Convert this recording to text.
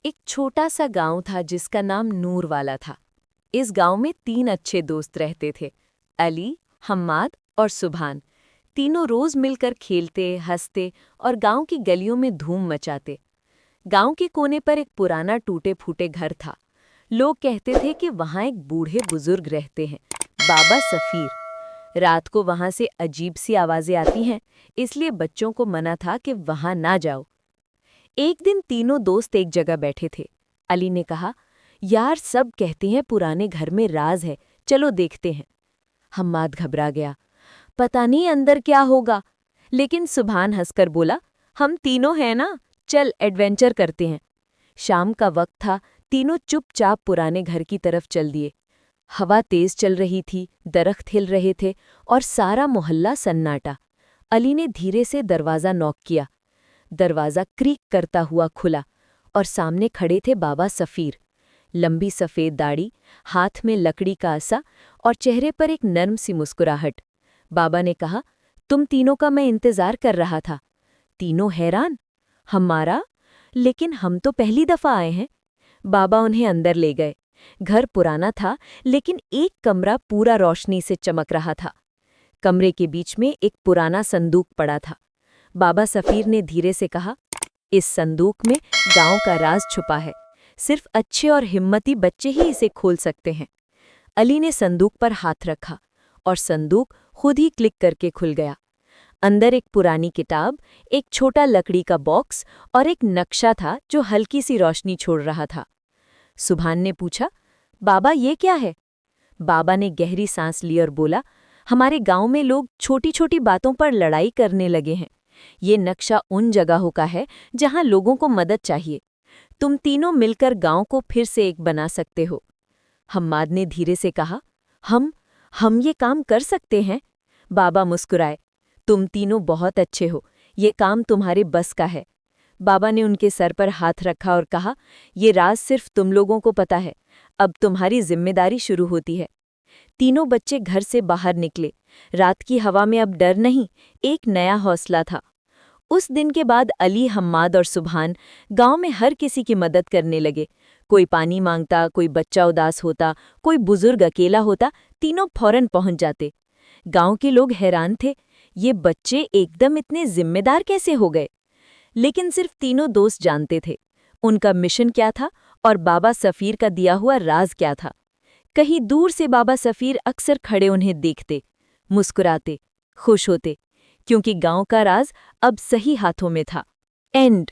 एक छोटा सा गांव था जिसका नाम नूर वाला था। इस गांव में 3 अच्छे दोस्त रहते थे, अली, हम्माद और सुभान। तीनों रोज मिलकर खेलते, हंसते और गांव की गलियों में धूम मचाते। गांव के कोने पर एक पुराना टूटे फूटे घर था। लोग कहते थे कि वहां एक बूढ़े बुजुर्ग रहते हैं, बाबा सफीर। रात को वहां से अजीब सी आवाजें आती हैं, इसलिए बच्चों को मना था कि वहां ना जाओ। एक दिन तीनों दोस्त एक जगह बैठे थे। अली ने कहा, यार सब कहते हैं पुराने घर में राज है, चलो देखते हैं। हम्माद घबरा गया, पता नहीं अंदर क्या होगा। लेकिन सुभान हंसकर बोला, हम तीनों हैं ना, चल एडवेंचर करते हैं। शाम का वक्त था, तीनों चुपचाप पुराने घर की तरफ चल दिए। हवा तेज चल रही थी, दरख्त हिल रहे थे और सारा मोहल्ला सन्नाटा। अली ने धीरे से दरवाज़ा नॉक किया। दरवाज़ा क्रीक करता हुआ खुला और सामने खड़े थे बाबा सफ़ीर। लंबी सफ़ेद दाढ़ी, हाथ में लकड़ी का आसा और चेहरे पर एक नर्म सी मुस्कुराहट। बाबा ने कहा, तुम तीनों का मैं इंतज़ार कर रहा था। तीनों हैरान, हमारा? लेकिन हम तो पहली दफ़ा आए हैं। बाबा उन्हें अंदर ले गए। घर पुराना था, लेकिन एक कमरा पूरा रोशनी से चमक रहा था। कमरे के बीच में एक पुराना संदूक पड़ा था। बाबा सफ़ीर ने धीरे से कहा, इस संदूक में गांव का राज छुपा है। सिर्फ अच्छे और हिम्मती बच्चे ही इसे खोल सकते हैं। अली ने संदूक पर हाथ रखा और संदूक खुद ही क्लिक करके खुल गया। अंदर एक पुरानी किताब, एक छोटा लकड़ी का बॉक्स और एक नक्शा था जो हल्की सी रोशनी छोड़ रहा था। सुभान ने पूछा, बाबा ये क्या है? बाबा ने गहरी सांस ली और बोला, हमारे गांव में लोग छोटी छोटी बातों पर लड़ाई करने लगे हैं। ये नक्शा उन जगहों का है जहां लोगों को मदद चाहिए। तुम तीनों मिलकर गांव को फिर से एक बना सकते हो। हम्माद ने धीरे से कहा, हम ये काम कर सकते हैं। बाबा मुस्कुराए, तुम तीनों बहुत अच्छे हो, ये काम तुम्हारे बस का है। बाबा ने उनके सर पर हाथ रखा और कहा, ये राज सिर्फ तुम लोगों को पता है, अब तुम्हारी जिम्मेदारी शुरू होती है। तीनों बच्चे घर से बाहर निकले। रात की हवा में अब डर नहीं, एक नया हौसला था। उस दिन के बाद अली, हम्माद और सुभान गांव में हर किसी की मदद करने लगे। कोई पानी मांगता, कोई बच्चा उदास होता, कोई बुजुर्ग अकेला होता, तीनों फौरन पहुंच जाते। गांव के लोग हैरान थे, ये बच्चे एकदम इतने जिम्मेदार कैसे हो गए? लेकिन सिर्फ तीनों दोस्त जानते थे उनका मिशन क्या था और बाबा सफ़ीर का दिया हुआ राज क्या था। कहीं दूर से बाबा सफ़ीर अक्सर खड़े उन्हें देखते, मुस्कुराते, खुश होते, क्योंकि गांव का राज अब सही हाथों में था। एंड।